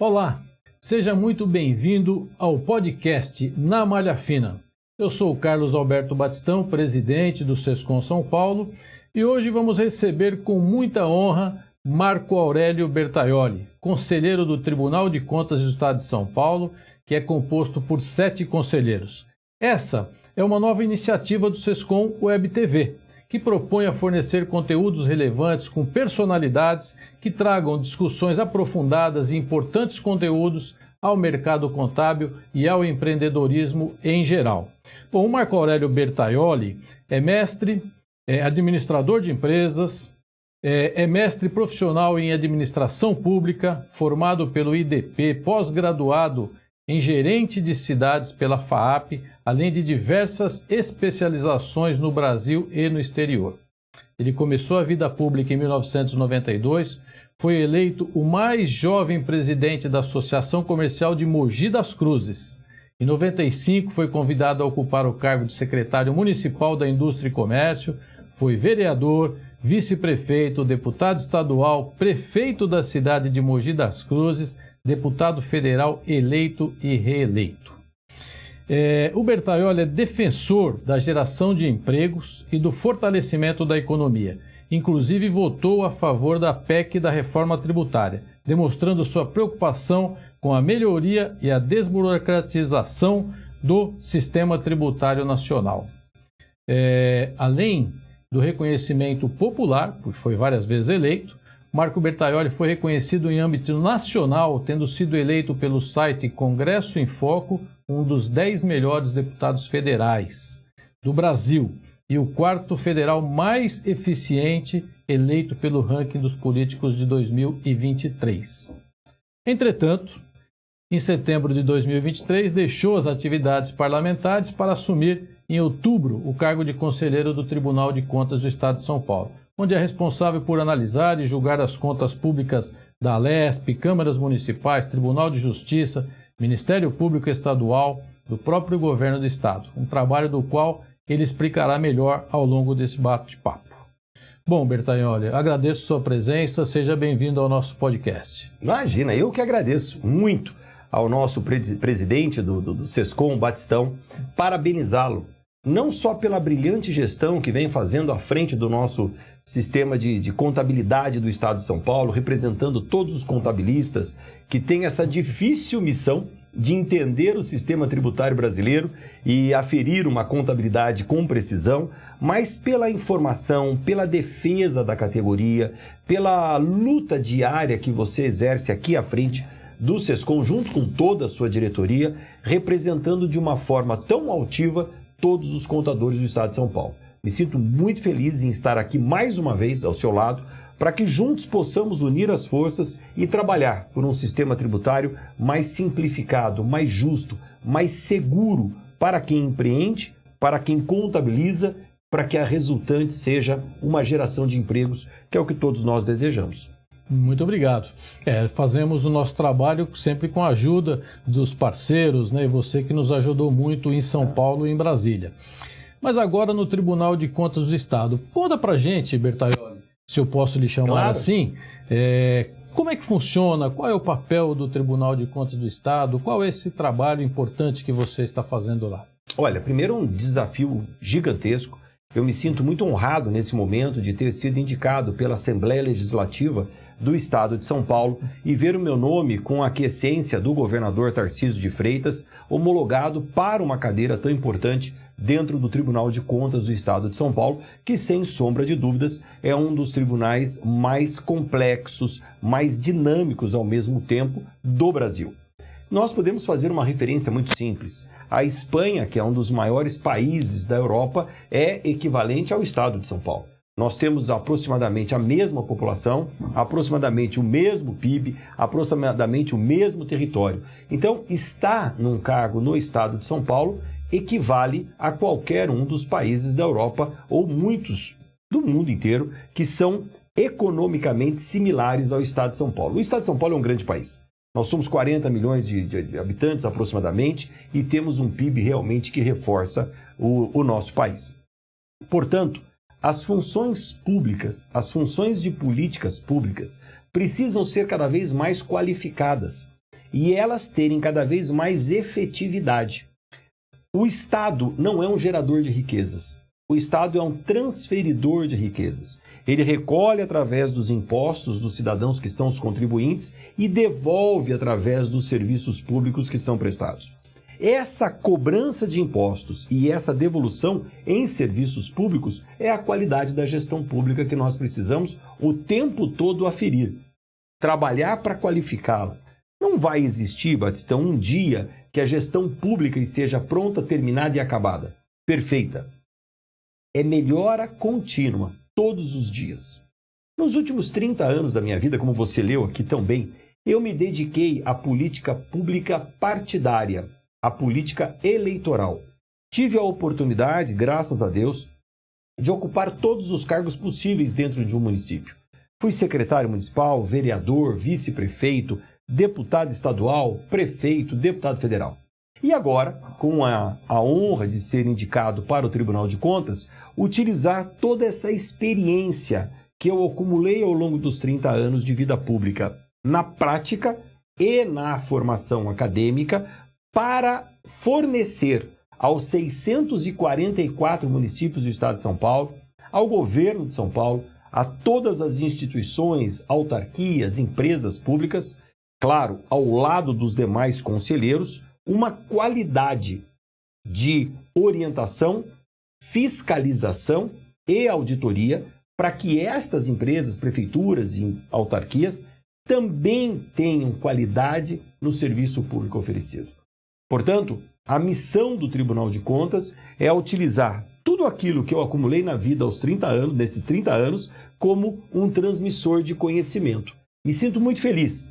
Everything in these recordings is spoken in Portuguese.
Olá, seja muito bem-vindo ao podcast Na Malha Fina. Eu sou o Carlos Alberto Batistão, presidente do Sescom São Paulo, e hoje vamos receber com muita honra Marco Aurélio Bertaioli, conselheiro do Tribunal de Contas do Estado de São Paulo, que é composto por 7 conselheiros. Essa é uma nova iniciativa do Sescom Web TV, que propõe a fornecer conteúdos relevantes com personalidades que tragam discussões aprofundadas e importantes conteúdos ao mercado contábil e ao empreendedorismo em geral. Bom, o Marco Aurélio Bertaioli é mestre, administrador de empresas, é mestre profissional em administração pública, formado pelo IDP, pós-graduado em gerente de cidades pela FAAP, além de diversas especializações no Brasil e no exterior. Ele começou a vida pública em 1992, foi eleito o mais jovem presidente da Associação Comercial de Mogi das Cruzes. Em 95 foi convidado a ocupar o cargo de secretário municipal da Indústria e Comércio, foi vereador, vice-prefeito, deputado estadual, prefeito da cidade de Mogi das Cruzes, deputado federal eleito e reeleito. O Bertaioli é defensor da geração de empregos e do fortalecimento da economia. Inclusive votou a favor da PEC da reforma tributária, demonstrando sua preocupação com a melhoria e a desburocratização do sistema tributário nacional. Além do reconhecimento popular, porque foi várias vezes eleito, Marco Bertaioli foi reconhecido em âmbito nacional, tendo sido eleito pelo site Congresso em Foco um dos 10 melhores deputados federais do Brasil e o 4º federal mais eficiente eleito pelo ranking dos políticos de 2023. Entretanto, em setembro de 2023, deixou as atividades parlamentares para assumir em outubro o cargo de conselheiro do Tribunal de Contas do Estado de São Paulo, onde é responsável por analisar e julgar as contas públicas da Alesp, câmaras municipais, Tribunal de Justiça, Ministério Público Estadual, do próprio governo do Estado, um trabalho do qual ele explicará melhor ao longo desse bate-papo. Bom, Bertaioli, agradeço sua presença, seja bem-vindo ao nosso podcast. Imagina, eu que agradeço muito ao nosso presidente do Sescom, Batistão, parabenizá-lo, não só pela brilhante gestão que vem fazendo à frente do nosso sistema de contabilidade do Estado de São Paulo, representando todos os contabilistas que têm essa difícil missão de entender o sistema tributário brasileiro e aferir uma contabilidade com precisão, mas pela informação, pela defesa da categoria, pela luta diária que você exerce aqui à frente do Sescom, junto com toda a sua diretoria, representando de uma forma tão altiva todos os contadores do Estado de São Paulo. Me sinto muito feliz em estar aqui mais uma vez ao seu lado, para que juntos possamos unir as forças e trabalhar por um sistema tributário mais simplificado, mais justo, mais seguro para quem empreende, para quem contabiliza, para que a resultante seja uma geração de empregos, que é o que todos nós desejamos. Muito obrigado. Fazemos o nosso trabalho sempre com a ajuda dos parceiros, né? E você que nos ajudou muito em São Paulo e em Brasília. Mas agora no Tribunal de Contas do Estado. Conta pra gente, Bertaioli, se eu posso lhe chamar claro. assim, como é que funciona, qual é o papel do Tribunal de Contas do Estado, qual é esse trabalho importante que você está fazendo lá? Olha, primeiro um desafio gigantesco. Eu me sinto muito honrado nesse momento de ter sido indicado pela Assembleia Legislativa do Estado de São Paulo e ver o meu nome com a aquiescência do governador Tarcísio de Freitas homologado para uma cadeira tão importante dentro do Tribunal de Contas do Estado de São Paulo, que sem sombra de dúvidas é um dos tribunais mais complexos, mais dinâmicos ao mesmo tempo do Brasil. Nós podemos fazer uma referência muito simples. A Espanha, que é um dos maiores países da Europa, é equivalente ao Estado de São Paulo. Nós temos aproximadamente a mesma população, aproximadamente o mesmo PIB, aproximadamente o mesmo território. Então, estar num cargo no Estado de São Paulo equivale a qualquer um dos países da Europa ou muitos do mundo inteiro que são economicamente similares ao Estado de São Paulo. O Estado de São Paulo é um grande país. Nós somos 40 milhões de habitantes aproximadamente e temos um PIB realmente que reforça o nosso país. Portanto, as funções públicas, as funções de políticas públicas precisam ser cada vez mais qualificadas. e elas terem cada vez mais efetividade. O Estado não é um gerador de riquezas. O Estado é um transferidor de riquezas. Ele recolhe através dos impostos dos cidadãos que são os contribuintes e devolve através dos serviços públicos que são prestados. Essa cobrança de impostos e essa devolução em serviços públicos é a qualidade da gestão pública que nós precisamos o tempo todo aferir. Trabalhar para qualificá-la. Não vai existir, Batistão, um dia que a gestão pública esteja pronta, terminada e acabada. Perfeita. É melhora contínua, todos os dias. Nos últimos 30 anos da minha vida, como você leu aqui tão bem, eu me dediquei à política pública partidária, à política eleitoral. Tive a oportunidade, graças a Deus, de ocupar todos os cargos possíveis dentro de um município. Fui secretário municipal, vereador, vice-prefeito, deputado estadual, prefeito, deputado federal. E agora, com a honra de ser indicado para o Tribunal de Contas, utilizar toda essa experiência que eu acumulei ao longo dos 30 anos de vida pública, na prática e na formação acadêmica, para fornecer aos 644 municípios do estado de São Paulo, ao governo de São Paulo, a todas as instituições, autarquias, empresas públicas, claro, ao lado dos demais conselheiros, uma qualidade de orientação, fiscalização e auditoria para que estas empresas, prefeituras e autarquias também tenham qualidade no serviço público oferecido. Portanto, a missão do Tribunal de Contas é utilizar tudo aquilo que eu acumulei na vida aos 30 anos, nesses 30 anos, como um transmissor de conhecimento. Me sinto muito feliz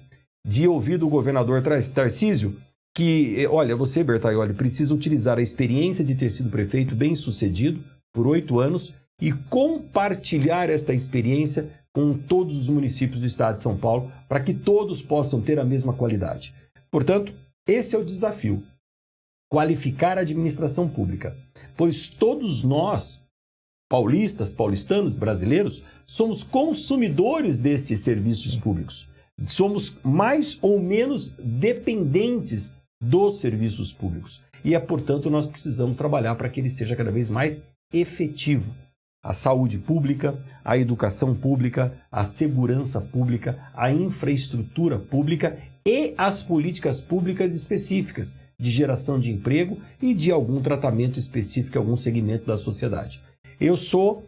de ouvir do governador Tarcísio que, olha, você, Bertaioli, precisa utilizar a experiência de ter sido prefeito bem-sucedido por 8 anos e compartilhar esta experiência com todos os municípios do estado de São Paulo para que todos possam ter a mesma qualidade. Portanto, esse é o desafio, qualificar a administração pública, pois todos nós, paulistas, paulistanos, brasileiros, somos consumidores desses serviços públicos. Somos mais ou menos dependentes dos serviços públicos. E portanto, nós precisamos trabalhar para que ele seja cada vez mais efetivo. A saúde pública, a educação pública, a segurança pública, a infraestrutura pública e as políticas públicas específicas de geração de emprego e de algum tratamento específico em algum segmento da sociedade. Eu sou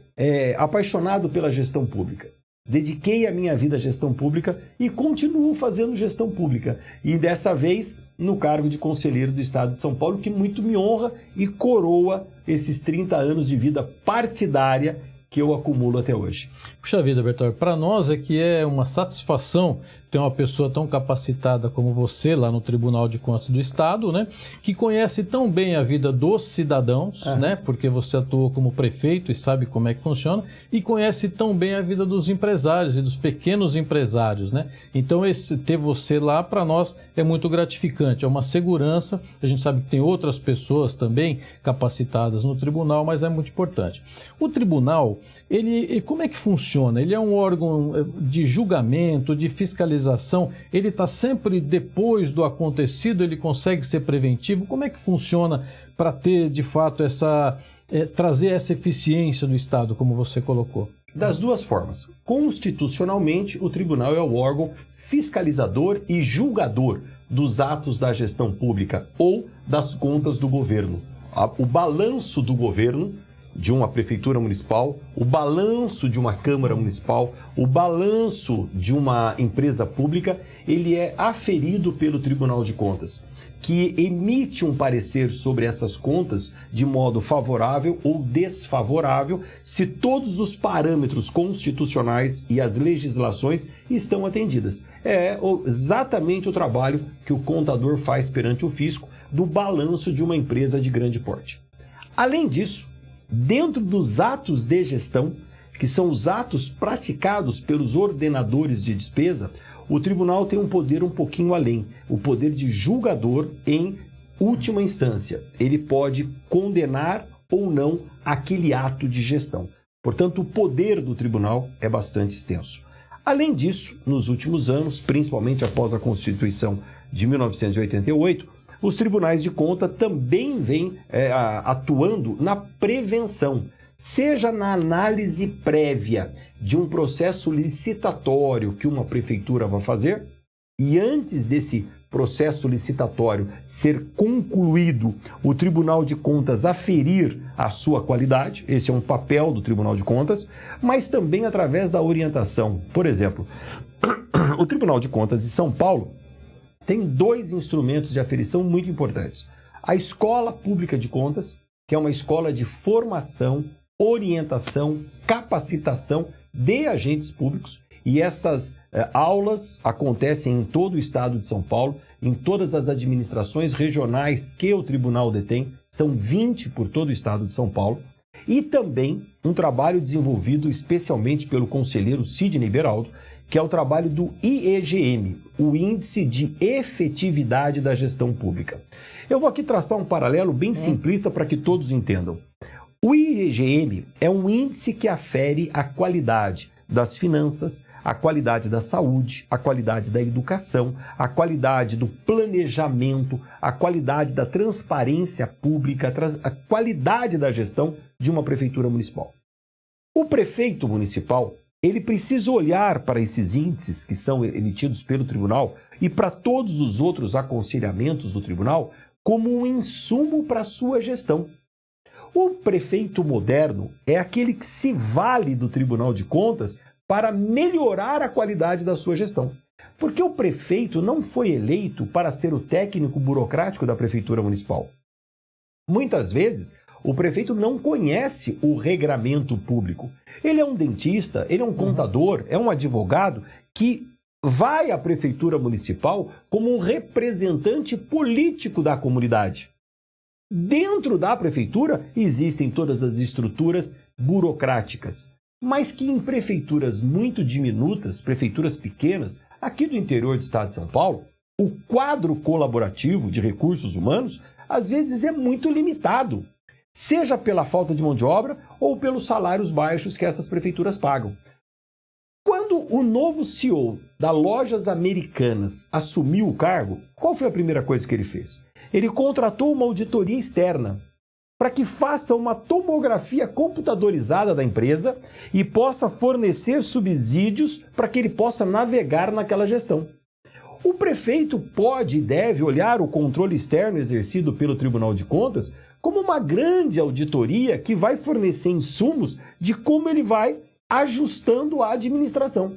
apaixonado pela gestão pública. Dediquei a minha vida à gestão pública e continuo fazendo gestão pública. E dessa vez no cargo de conselheiro do estado de São Paulo, que muito me honra e coroa esses 30 anos de vida partidária que eu acumulo até hoje. Puxa vida, Bertoldo, para nós é que é uma satisfação ter uma pessoa tão capacitada como você lá no Tribunal de Contas do Estado, né? Que conhece tão bem a vida dos cidadãos, né? Porque você atuou como prefeito e sabe como é que funciona, e conhece tão bem a vida dos empresários e dos pequenos empresários, né? Então, ter você lá, para nós, é muito gratificante, é uma segurança. A gente sabe que tem outras pessoas também capacitadas no tribunal, mas é muito importante. O tribunal, como é que funciona? Ele é um órgão de julgamento, de fiscalização, ele está sempre depois do acontecido, ele consegue ser preventivo? Como é que funciona para ter, de fato, trazer essa eficiência do Estado, como você colocou? Das duas formas. Constitucionalmente, o tribunal é o órgão fiscalizador e julgador dos atos da gestão pública ou das contas do governo. O balanço do governo, de uma prefeitura municipal, o balanço de uma câmara municipal, o balanço de uma empresa pública, ele é aferido pelo Tribunal de Contas, que emite um parecer sobre essas contas de modo favorável ou desfavorável, se todos os parâmetros constitucionais e as legislações estão atendidas. É exatamente o trabalho que o contador faz perante o fisco do balanço de uma empresa de grande porte. Além disso, dentro dos atos de gestão, que são os atos praticados pelos ordenadores de despesa, o tribunal tem um poder um pouquinho além, o poder de julgador em última instância. Ele pode condenar ou não aquele ato de gestão. Portanto, o poder do tribunal é bastante extenso. Além disso, nos últimos anos, principalmente após a constituição de 1988, os tribunais de contas também vêm atuando na prevenção, seja na análise prévia de um processo licitatório que uma prefeitura vai fazer, e antes desse processo licitatório ser concluído, o Tribunal de Contas aferir a sua qualidade, esse é um papel do Tribunal de Contas, mas também através da orientação. Por exemplo, o Tribunal de Contas de São Paulo tem 2 instrumentos de aferição muito importantes. A Escola Pública de Contas, que é uma escola de formação, orientação, capacitação de agentes públicos, e essas aulas acontecem em todo o estado de São Paulo, em todas as administrações regionais que o tribunal detém, são 20 por todo o estado de São Paulo, e também um trabalho desenvolvido especialmente pelo conselheiro Sidney Beraldo, que é o trabalho do IEGM, o Índice de Efetividade da Gestão Pública. Eu vou aqui traçar um paralelo bem simplista para que todos entendam. O IEGM é um índice que afere a qualidade das finanças, a qualidade da saúde, a qualidade da educação, a qualidade do planejamento, a qualidade da transparência pública, a qualidade da gestão de uma prefeitura municipal. O prefeito municipal, ele precisa olhar para esses índices que são emitidos pelo tribunal e para todos os outros aconselhamentos do tribunal como um insumo para a sua gestão. O prefeito moderno é aquele que se vale do Tribunal de Contas para melhorar a qualidade da sua gestão. Porque o prefeito não foi eleito para ser o técnico burocrático da prefeitura municipal. Muitas vezes, o prefeito não conhece o regramento público. Ele é um dentista, ele é um contador, é um advogado que vai à prefeitura municipal como um representante político da comunidade. Dentro da prefeitura existem todas as estruturas burocráticas, mas que em prefeituras muito diminutas, prefeituras pequenas, aqui do interior do estado de São Paulo, o quadro colaborativo de recursos humanos às vezes é muito limitado, seja pela falta de mão de obra ou pelos salários baixos que essas prefeituras pagam. Quando o novo CEO da Lojas Americanas assumiu o cargo, qual foi a primeira coisa que ele fez? Ele contratou uma auditoria externa para que faça uma tomografia computadorizada da empresa e possa fornecer subsídios para que ele possa navegar naquela gestão. O prefeito pode e deve olhar o controle externo exercido pelo Tribunal de Contas como uma grande auditoria que vai fornecer insumos de como ele vai ajustando a administração.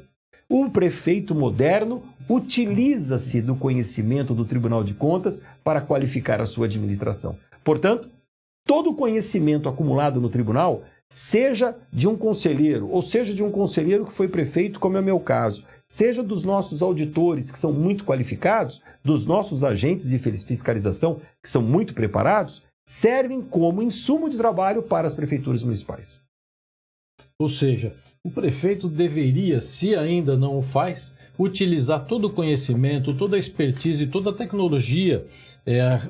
O prefeito moderno utiliza-se do conhecimento do Tribunal de Contas para qualificar a sua administração. Portanto, todo o conhecimento acumulado no tribunal, seja de um conselheiro, ou seja de um conselheiro que foi prefeito, como é o meu caso, seja dos nossos auditores, que são muito qualificados, dos nossos agentes de fiscalização, que são muito preparados, servem como insumo de trabalho para as prefeituras municipais. Ou seja, o prefeito deveria, se ainda não o faz, utilizar todo o conhecimento, toda a expertise, toda a tecnologia,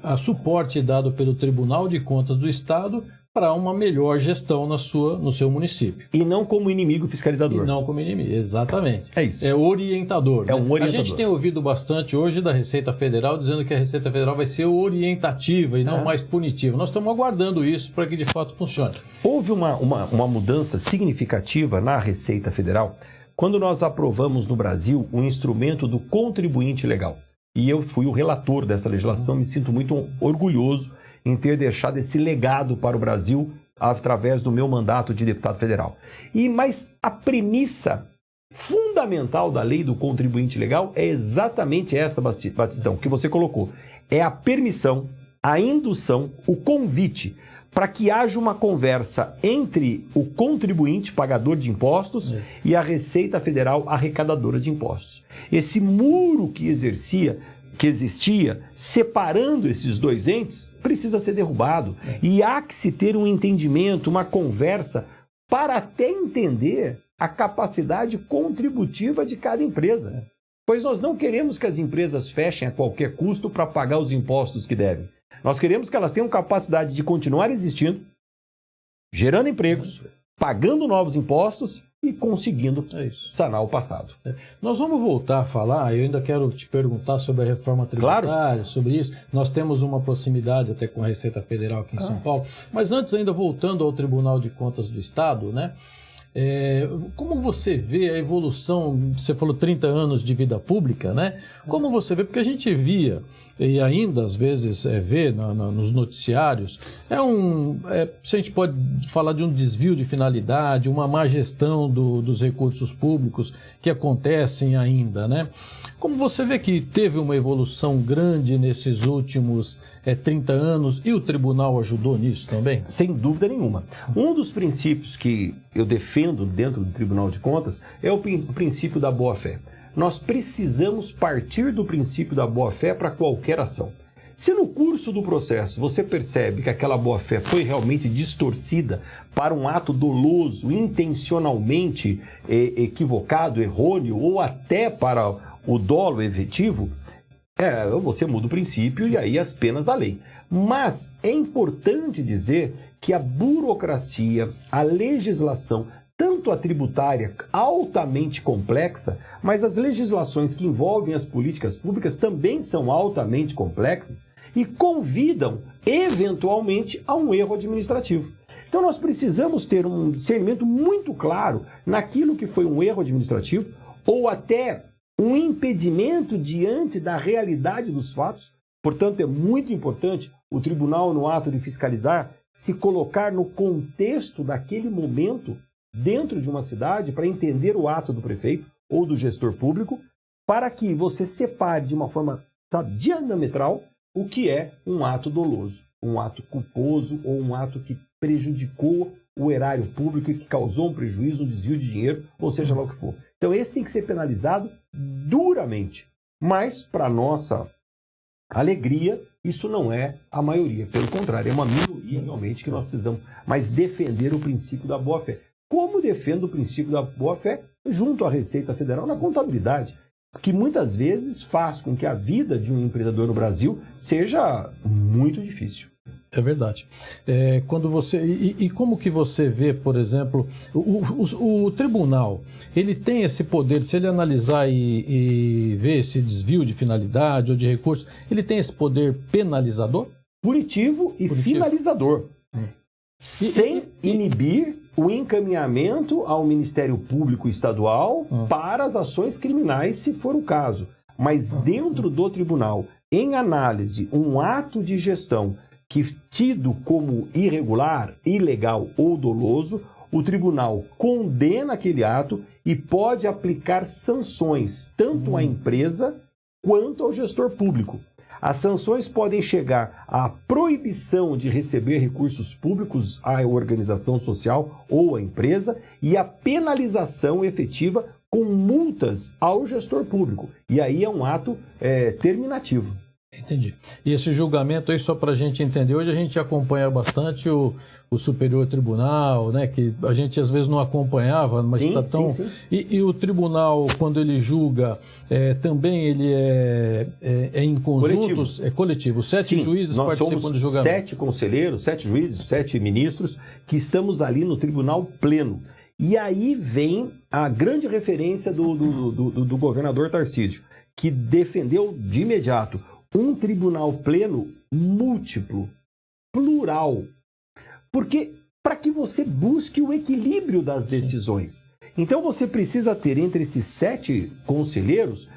a suporte dado pelo Tribunal de Contas do Estado para uma melhor gestão no seu município. E não como inimigo fiscalizador. E não como inimigo, exatamente. É isso. É orientador. É um orientador. A gente tem ouvido bastante hoje da Receita Federal dizendo que a Receita Federal vai ser orientativa e não mais punitiva. Nós estamos aguardando isso para que de fato funcione. Houve uma mudança significativa na Receita Federal quando nós aprovamos no Brasil o instrumento do contribuinte legal. E eu fui o relator dessa legislação, me sinto muito orgulhoso em ter deixado esse legado para o Brasil através do meu mandato de deputado federal. Mas a premissa fundamental da lei do contribuinte legal é exatamente essa, Batistão, que você colocou. É a permissão, a indução, o convite para que haja uma conversa entre o contribuinte pagador de impostos e a Receita Federal arrecadadora de impostos. Esse muro que existia, separando esses dois entes, precisa ser derrubado. E há que se ter um entendimento, uma conversa, para até entender a capacidade contributiva de cada empresa. Pois nós não queremos que as empresas fechem a qualquer custo para pagar os impostos que devem. Nós queremos que elas tenham capacidade de continuar existindo, gerando empregos, pagando novos impostos e conseguindo sanar o passado. Nós vamos voltar a falar, eu ainda quero te perguntar sobre a reforma tributária, sobre isso. Nós temos uma proximidade até com a Receita Federal aqui em São Paulo. Mas antes, ainda voltando ao Tribunal de Contas do Estado, né? Como você vê a evolução, você falou 30 anos de vida pública, né? Como você vê, porque a gente via, e ainda às vezes vê nos noticiários, se a gente pode falar de um desvio de finalidade, uma má gestão dos recursos públicos que acontecem ainda, né? Como você vê que teve uma evolução grande nesses últimos 30 anos e o tribunal ajudou nisso também? Sem dúvida nenhuma. Um dos princípios que eu defendo dentro do Tribunal de Contas é o princípio da boa-fé. Nós precisamos partir do princípio da boa-fé para qualquer ação. Se no curso do processo você percebe que aquela boa-fé foi realmente distorcida para um ato doloso, intencionalmente equivocado, errôneo ou até para o dolo efetivo, você muda o princípio e aí as penas da lei. Mas é importante dizer que a burocracia, a legislação, tanto a tributária altamente complexa, mas as legislações que envolvem as políticas públicas também são altamente complexas e convidam, eventualmente, a um erro administrativo. Então nós precisamos ter um discernimento muito claro naquilo que foi um erro administrativo ou até um impedimento diante da realidade dos fatos. Portanto, é muito importante o tribunal, no ato de fiscalizar, se colocar no contexto daquele momento dentro de uma cidade para entender o ato do prefeito ou do gestor público, para que você separe de uma forma diametral o que é um ato doloso, um ato culposo ou um ato que prejudicou o erário público e que causou um prejuízo, um desvio de dinheiro, ou seja lá o que for. Então esse tem que ser penalizado duramente, mas para nossa alegria, isso não é a maioria, pelo contrário, é uma minoria realmente que nós precisamos mais defender o princípio da boa-fé. Como defendo o princípio da boa-fé? Junto à Receita Federal na contabilidade, que muitas vezes faz com que a vida de um empreendedor no Brasil seja muito difícil. É verdade. Quando você e como que você vê, por exemplo, o tribunal, ele tem esse poder, se ele analisar e ver esse desvio de finalidade ou de recursos, ele tem esse poder penalizador? Punitivo e finalizador. Sem inibir o encaminhamento ao Ministério Público Estadual para as ações criminais, se for o caso. Mas dentro do tribunal, em análise, um ato de gestão que tido como irregular, ilegal ou doloso, o tribunal condena aquele ato e pode aplicar sanções tanto à empresa quanto ao gestor público. As sanções podem chegar à proibição de receber recursos públicos à organização social ou à empresa e a penalização efetiva com multas ao gestor público. E aí é um ato terminativo. Entendi. E esse julgamento aí, só para a gente entender, hoje a gente acompanha bastante o Superior Tribunal, né, que a gente às vezes não acompanhava, mas está tão... Sim. E o tribunal, quando ele julga, também ele é em conjuntos, é coletivo. 7 juízes participam do julgamento. 7 conselheiros, 7 juízes, 7 ministros que estamos ali no tribunal pleno. E aí vem a grande referência do governador Tarcísio, que defendeu de imediato um tribunal pleno múltiplo, plural. Porque para que você busque o equilíbrio das decisões. Então você precisa ter entre esses 7 conselheiros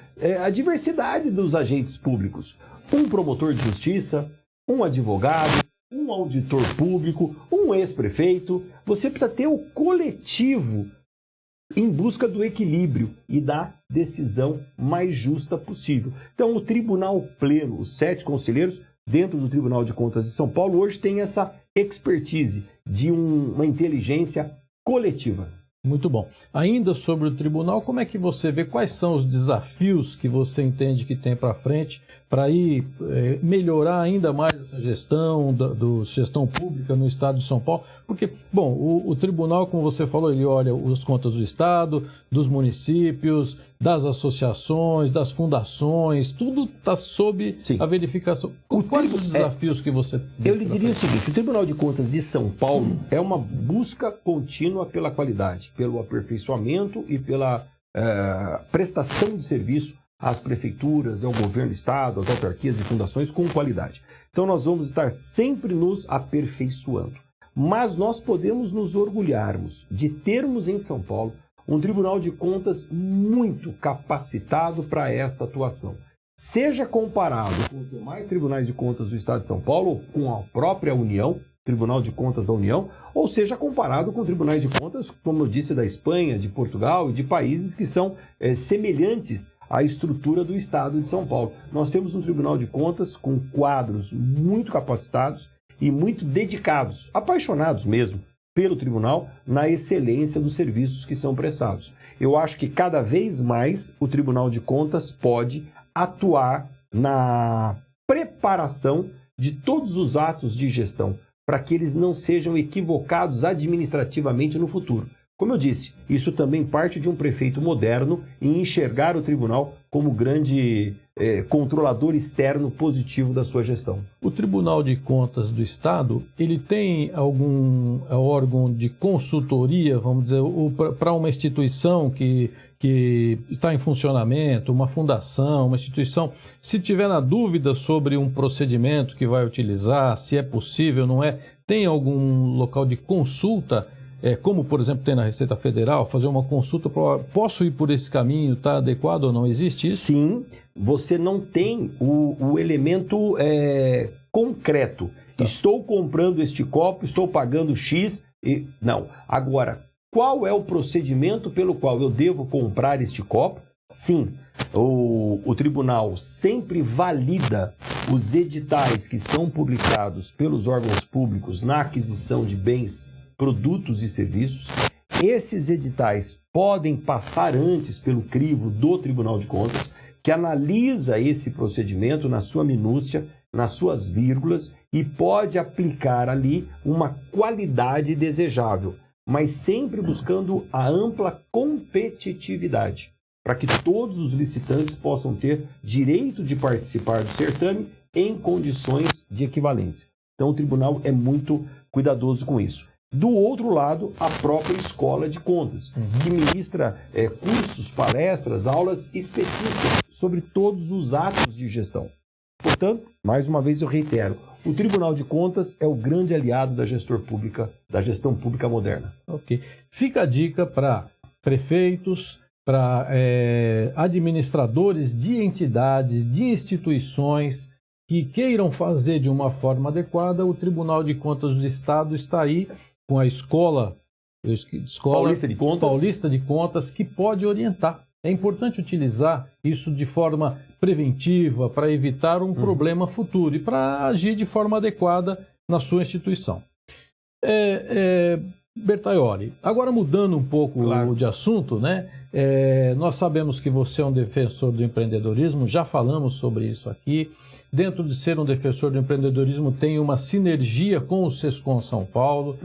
a diversidade dos agentes públicos. Um promotor de justiça, um advogado, um auditor público, um ex-prefeito. Você precisa ter o coletivo em busca do equilíbrio e da decisão mais justa possível. Então, o Tribunal Pleno, os 7 conselheiros dentro do Tribunal de Contas de São Paulo, hoje tem essa expertise de uma inteligência coletiva. Muito bom. Ainda sobre o tribunal, como é que você vê, quais são os desafios que você entende que tem para frente para ir melhorar ainda mais essa gestão, gestão pública no estado de São Paulo? Porque, bom, o tribunal, como você falou, ele olha as contas do estado, dos municípios, das associações, das fundações, tudo está sob a verificação. Quais os desafios que você... Eu lhe diria o seguinte, o Tribunal de Contas de São Paulo é uma busca contínua pela qualidade, pelo aperfeiçoamento e pela prestação de serviço às prefeituras, ao governo do estado, às autarquias e fundações com qualidade. Então nós vamos estar sempre nos aperfeiçoando. Mas nós podemos nos orgulharmos de termos em São Paulo um Tribunal de Contas muito capacitado para esta atuação. Seja comparado com os demais tribunais de contas do Estado de São Paulo, ou com a própria União, Tribunal de Contas da União, ou seja comparado com tribunais de contas, como eu disse, da Espanha, de Portugal e de países que são semelhantes à estrutura do Estado de São Paulo. Nós temos um Tribunal de Contas com quadros muito capacitados e muito dedicados, apaixonados mesmo, pelo tribunal, na excelência dos serviços que são prestados. Eu acho que cada vez mais o Tribunal de Contas pode atuar na preparação de todos os atos de gestão, para que eles não sejam equivocados administrativamente no futuro. Como eu disse, isso também parte de um prefeito moderno em enxergar o tribunal como grande controlador externo positivo da sua gestão. O Tribunal de Contas do Estado, ele tem algum órgão de consultoria, vamos dizer, para uma instituição que está em funcionamento, uma fundação, uma instituição, se tiver na dúvida sobre um procedimento que vai utilizar, se é possível, não é, tem algum local de consulta? Como, por exemplo, tem na Receita Federal, fazer uma consulta, posso ir por esse caminho, está adequado ou não? Existe isso? Sim, você não tem o elemento concreto. Tá. Estou comprando este copo, estou pagando X. Não. Agora, qual é o procedimento pelo qual eu devo comprar este copo? Sim, o tribunal sempre valida os editais que são publicados pelos órgãos públicos na aquisição de bens, produtos e serviços. Esses editais podem passar antes pelo crivo do Tribunal de Contas, que analisa esse procedimento na sua minúcia, nas suas vírgulas, e pode aplicar ali uma qualidade desejável, mas sempre buscando a ampla competitividade, para que todos os licitantes possam ter direito de participar do certame em condições de equivalência. Então o tribunal é muito cuidadoso com isso. Do outro lado, a própria Escola de Contas, que ministra cursos, palestras, aulas específicas sobre todos os atos de gestão. Portanto, mais uma vez eu reitero, o Tribunal de Contas é o grande aliado da gestão pública moderna. Ok. Fica a dica para prefeitos, para administradores de entidades, de instituições que queiram fazer de uma forma adequada. O Tribunal de Contas do Estado está aí com a Escola Paulista de Contas, que pode orientar. É importante utilizar isso de forma preventiva para evitar um problema futuro e para agir de forma adequada na sua instituição. Bertaioli, agora mudando um pouco de assunto, né? Nós sabemos que você é um defensor do empreendedorismo, já falamos sobre isso aqui. Dentro de ser um defensor do empreendedorismo, tem uma sinergia com o Sescom São Paulo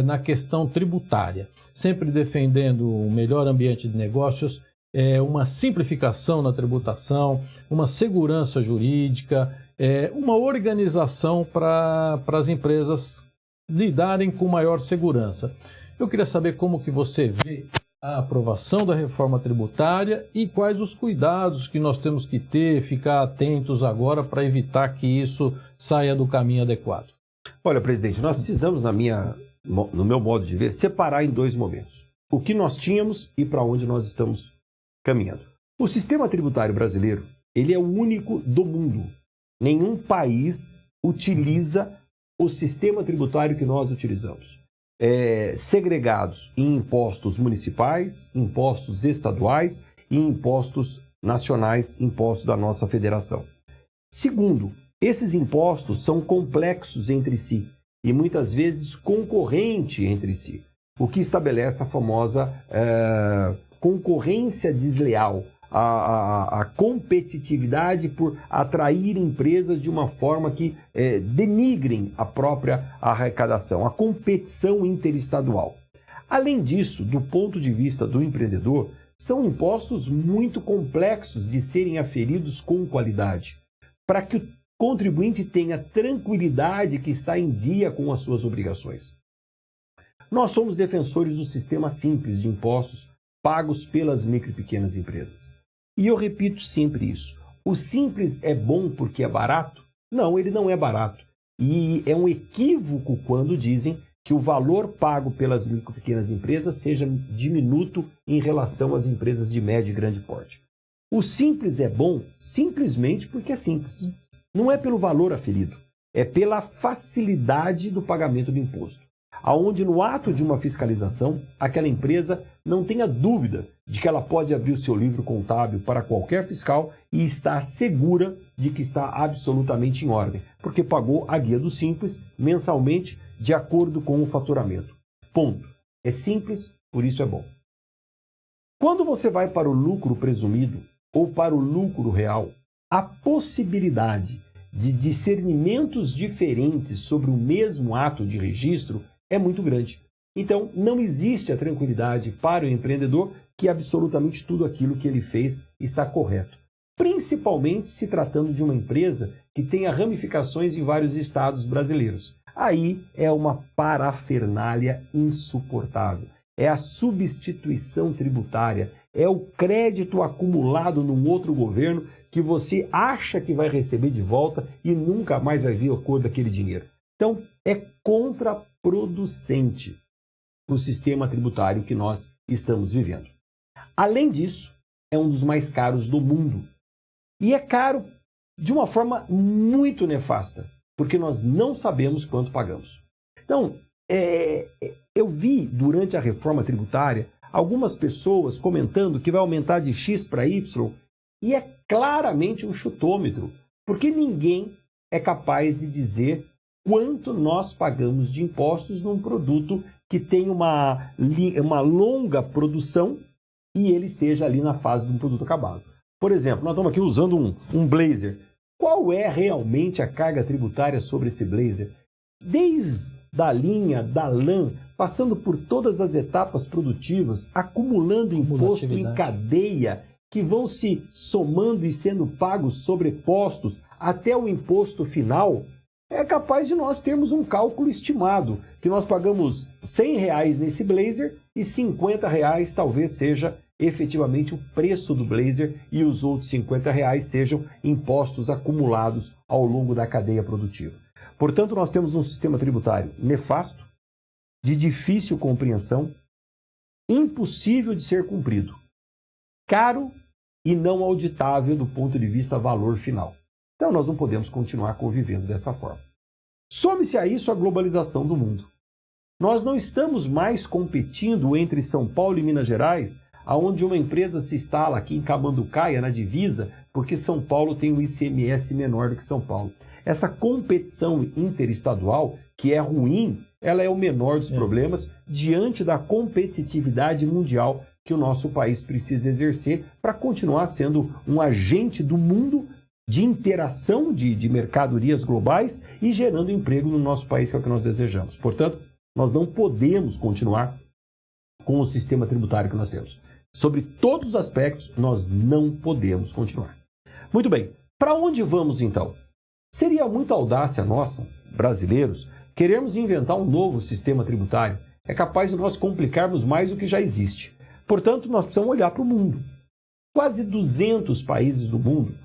na questão tributária, sempre defendendo o melhor ambiente de negócios, uma simplificação na tributação, uma segurança jurídica, uma organização para as empresas lidarem com maior segurança. Eu queria saber como que você vê a aprovação da reforma tributária e quais os cuidados que nós temos que ter, ficar atentos agora para evitar que isso saia do caminho adequado. Olha, presidente, nós precisamos, no meu modo de ver, separar em dois momentos. O que nós tínhamos e para onde nós estamos caminhando. O sistema tributário brasileiro, ele é o único do mundo. Nenhum país utiliza o sistema tributário que nós utilizamos. Segregados em impostos municipais, impostos estaduais e impostos nacionais, impostos da nossa federação. Segundo, esses impostos são complexos entre si e muitas vezes concorrentes entre si, o que estabelece a famosa concorrência desleal, a competitividade por atrair empresas de uma forma que denigrem a própria arrecadação, a competição interestadual. Além disso, do ponto de vista do empreendedor, são impostos muito complexos de serem aferidos com qualidade, para que o contribuinte tenha tranquilidade que está em dia com as suas obrigações. Nós somos defensores do sistema simples de impostos pagos pelas micro e pequenas empresas. E eu repito sempre isso. O simples é bom porque é barato? Não, ele não é barato. E é um equívoco quando dizem que o valor pago pelas micro e pequenas empresas seja diminuto em relação às empresas de médio e grande porte. O simples é bom simplesmente porque é simples. Não é pelo valor aferido, é pela facilidade do pagamento do imposto. Aonde no ato de uma fiscalização, aquela empresa não tenha dúvida de que ela pode abrir o seu livro contábil para qualquer fiscal e estar segura de que está absolutamente em ordem, porque pagou a guia do Simples mensalmente de acordo com o faturamento. Ponto. É simples, por isso é bom. Quando você vai para o lucro presumido ou para o lucro real, a possibilidade de discernimentos diferentes sobre o mesmo ato de registro é muito grande. Então, não existe a tranquilidade para o empreendedor que absolutamente tudo aquilo que ele fez está correto. Principalmente se tratando de uma empresa que tenha ramificações em vários estados brasileiros. Aí é uma parafernália insuportável. É a substituição tributária, é o crédito acumulado num outro governo que você acha que vai receber de volta e nunca mais vai ver a cor daquele dinheiro. Então, é contraproducente o sistema tributário que nós estamos vivendo. Além disso, é um dos mais caros do mundo. E é caro de uma forma muito nefasta, porque nós não sabemos quanto pagamos. Então, eu vi durante a reforma tributária algumas pessoas comentando que vai aumentar de X para Y, e é claramente um chutômetro, porque ninguém é capaz de dizer quanto nós pagamos de impostos num produto que tem uma longa produção e ele esteja ali na fase de um produto acabado. Por exemplo, nós estamos aqui usando um blazer. Qual é realmente a carga tributária sobre esse blazer? Desde a linha, da lã, passando por todas as etapas produtivas, acumulando imposto em cadeia, que vão se somando e sendo pagos sobrepostos até o imposto final, é capaz de nós termos um cálculo estimado, que nós pagamos R$100 nesse blazer e R$50 talvez seja efetivamente o preço do blazer e os outros R$50 sejam impostos acumulados ao longo da cadeia produtiva. Portanto, nós temos um sistema tributário nefasto, de difícil compreensão, impossível de ser cumprido, caro e não auditável do ponto de vista valor final. Então, nós não podemos continuar convivendo dessa forma. Some-se a isso a globalização do mundo. Nós não estamos mais competindo entre São Paulo e Minas Gerais, aonde uma empresa se instala aqui em Camanducaia, na divisa, porque São Paulo tem um ICMS menor do que São Paulo. Essa competição interestadual, que é ruim, ela é o menor dos problemas diante da competitividade mundial que o nosso país precisa exercer para continuar sendo um agente do mundo de interação de mercadorias globais e gerando emprego no nosso país, que é o que nós desejamos. Portanto, nós não podemos continuar com o sistema tributário que nós temos. Sobre todos os aspectos, nós não podemos continuar. Muito bem, para onde vamos então? Seria muita audácia nossa, brasileiros, querermos inventar um novo sistema tributário. É capaz de nós complicarmos mais do que já existe. Portanto, nós precisamos olhar para o mundo. Quase 200 países do mundo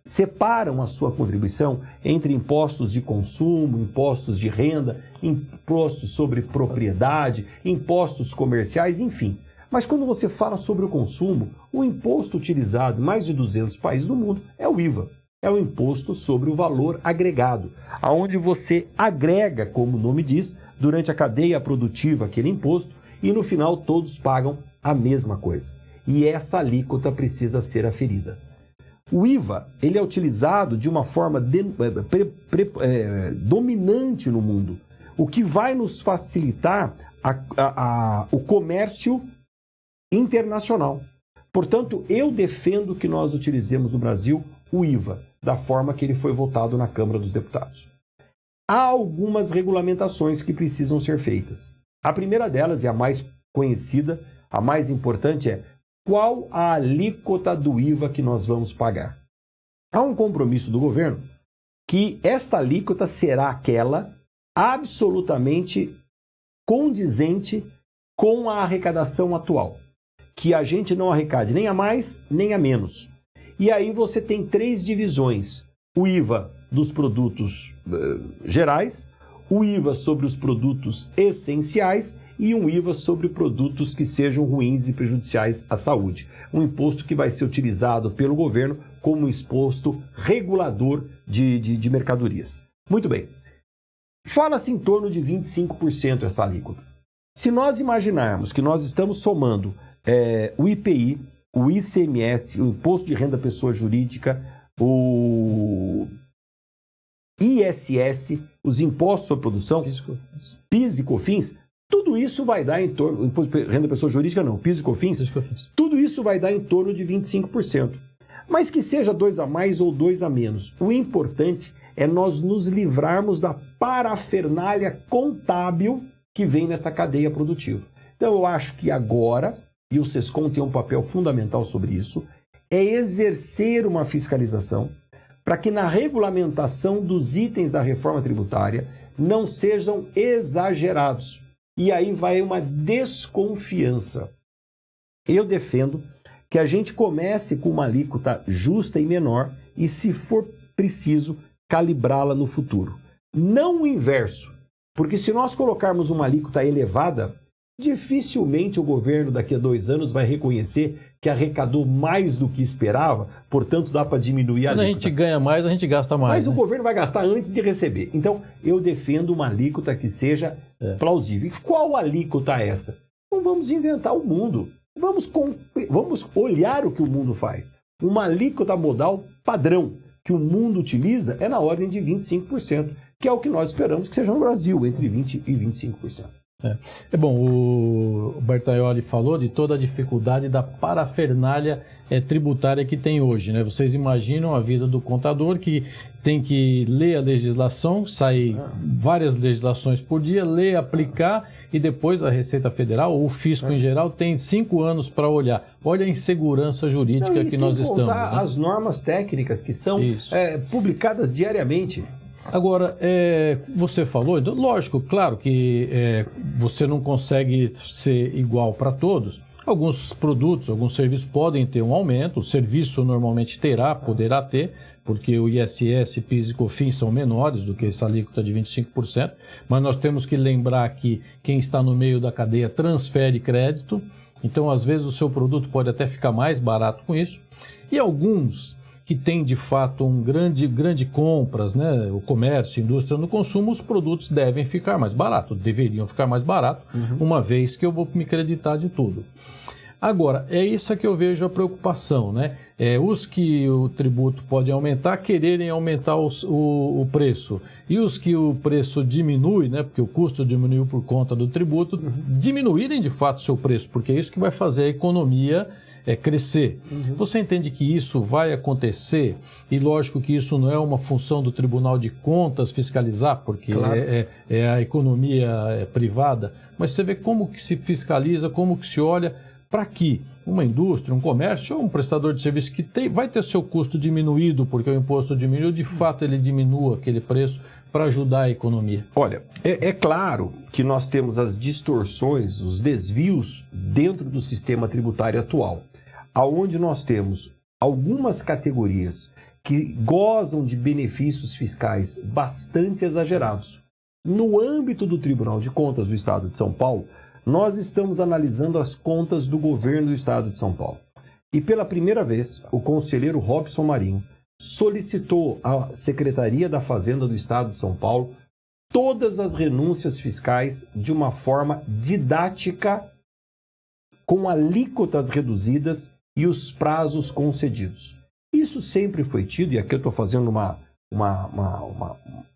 separam a sua contribuição entre impostos de consumo, impostos de renda, impostos sobre propriedade, impostos comerciais, enfim. Mas quando você fala sobre o consumo, o imposto utilizado em mais de 200 países do mundo é o IVA. É o imposto sobre o valor agregado, aonde você agrega, como o nome diz, durante a cadeia produtiva aquele imposto e no final todos pagam a mesma coisa. E essa alíquota precisa ser aferida. O IVA ele é utilizado de uma forma dominante no mundo, o que vai nos facilitar o comércio internacional. Portanto, eu defendo que nós utilizemos no Brasil o IVA, da forma que ele foi votado na Câmara dos Deputados. Há algumas regulamentações que precisam ser feitas. A primeira delas, e a mais conhecida, a mais importante, é qual a alíquota do IVA que nós vamos pagar. Há um compromisso do governo que esta alíquota será aquela absolutamente condizente com a arrecadação atual, que a gente não arrecade nem a mais nem a menos. E aí você tem 3 divisões: o IVA dos produtos gerais, o IVA sobre os produtos essenciais e um IVA sobre produtos que sejam ruins e prejudiciais à saúde. Um imposto que vai ser utilizado pelo governo como imposto regulador de mercadorias. Muito bem. Fala-se em torno de 25% essa alíquota. Se nós imaginarmos que nós estamos somando o IPI, o ICMS, o Imposto de Renda Pessoa Jurídica, o ISS, os impostos sobre produção, PIS e COFINS, tudo isso vai dar em torno, o Imposto de Renda Pessoa Jurídica não, PIS e COFINs, tudo isso vai dar em torno de 25%. Mas que seja 2 a mais ou 2 a menos, o importante é nós nos livrarmos da parafernália contábil que vem nessa cadeia produtiva. Então eu acho que agora, e o SESCOM tem um papel fundamental sobre isso, é exercer uma fiscalização para que na regulamentação dos itens da reforma tributária não sejam exagerados. E aí vai uma desconfiança. Eu defendo que a gente comece com uma alíquota justa e menor e, se for preciso, calibrá-la no futuro. Não o inverso, porque se nós colocarmos uma alíquota elevada, dificilmente o governo daqui a 2 anos vai reconhecer que arrecadou mais do que esperava, portanto dá para diminuir a alíquota. Quando a gente ganha mais, a gente gasta mais. Mas né? O governo vai gastar antes de receber. Então, eu defendo uma alíquota que seja plausível. E qual alíquota é essa? Não vamos inventar o mundo. Vamos olhar o que o mundo faz. Uma alíquota modal padrão que o mundo utiliza é na ordem de 25%, que é o que nós esperamos que seja no Brasil, entre 20% e 25%. É bom, o Bertaioli falou de toda a dificuldade da parafernália tributária que tem hoje, né? Vocês imaginam a vida do contador que tem que ler a legislação, sai várias legislações por dia, ler, aplicar, e depois a Receita Federal ou o fisco em geral tem 5 anos para olhar. Olha a insegurança jurídica que nós estamos. Né? As normas técnicas que são publicadas diariamente. Agora, você falou, lógico, claro que você não consegue ser igual para todos. Alguns produtos, alguns serviços podem ter um aumento, o serviço normalmente poderá ter, porque o ISS, PIS e COFINS são menores do que essa alíquota de 25%, mas nós temos que lembrar que quem está no meio da cadeia transfere crédito, então às vezes o seu produto pode até ficar mais barato com isso, e alguns que tem de fato grande compras, né? O comércio, a indústria no consumo, os produtos devem ficar mais baratos, deveriam ficar mais baratos, uma vez que eu vou me creditar de tudo. Agora, é isso que eu vejo a preocupação, né? Os que o tributo pode aumentar, quererem aumentar o preço. E os que o preço diminui, né? Porque o custo diminuiu por conta do tributo, diminuírem de fato o seu preço, porque é isso que vai fazer a economia crescer. Você entende que isso vai acontecer? E lógico que isso não é uma função do Tribunal de Contas fiscalizar, porque claro. é a economia privada, mas você vê como que se fiscaliza, como que se olha para que uma indústria, um comércio ou um prestador de serviço que vai ter seu custo diminuído, porque o imposto diminuiu, de fato ele diminua aquele preço para ajudar a economia. Olha, é claro que nós temos as distorções, os desvios dentro do sistema tributário atual, aonde nós temos algumas categorias que gozam de benefícios fiscais bastante exagerados. No âmbito do Tribunal de Contas do Estado de São Paulo, nós estamos analisando as contas do governo do Estado de São Paulo. E pela primeira vez, o conselheiro Robson Marinho solicitou à Secretaria da Fazenda do Estado de São Paulo todas as renúncias fiscais de uma forma didática, com alíquotas reduzidas e os prazos concedidos. Isso sempre foi tido, e aqui eu estou fazendo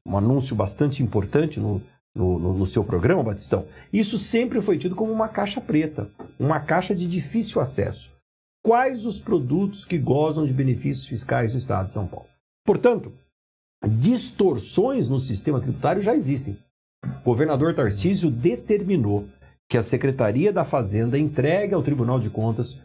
um anúncio bastante importante no seu programa, Batistão, isso sempre foi tido como uma caixa preta, uma caixa de difícil acesso. Quais os produtos que gozam de benefícios fiscais do Estado de São Paulo? Portanto, distorções no sistema tributário já existem. O governador Tarcísio determinou que a Secretaria da Fazenda entregue ao Tribunal de Contas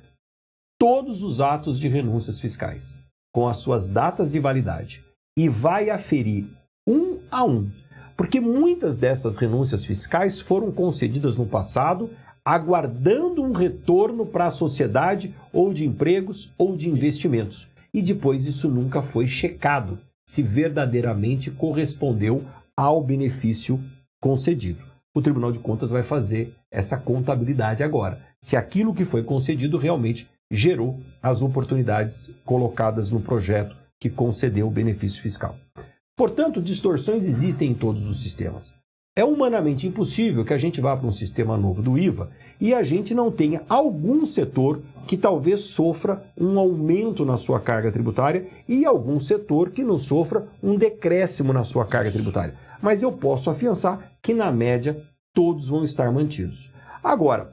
todos os atos de renúncias fiscais, com as suas datas de validade, e vai aferir um a um, porque muitas dessas renúncias fiscais foram concedidas no passado, aguardando um retorno para a sociedade, ou de empregos, ou de investimentos. E depois isso nunca foi checado, se verdadeiramente correspondeu ao benefício concedido. O Tribunal de Contas vai fazer essa contabilidade agora, se aquilo que foi concedido realmente gerou as oportunidades colocadas no projeto que concedeu o benefício fiscal. Portanto, distorções existem em todos os sistemas. É humanamente impossível que a gente vá para um sistema novo do IVA e a gente não tenha algum setor que talvez sofra um aumento na sua carga tributária e algum setor que não sofra um decréscimo na sua carga tributária. Mas eu posso afiançar que, na média, todos vão estar mantidos. Agora,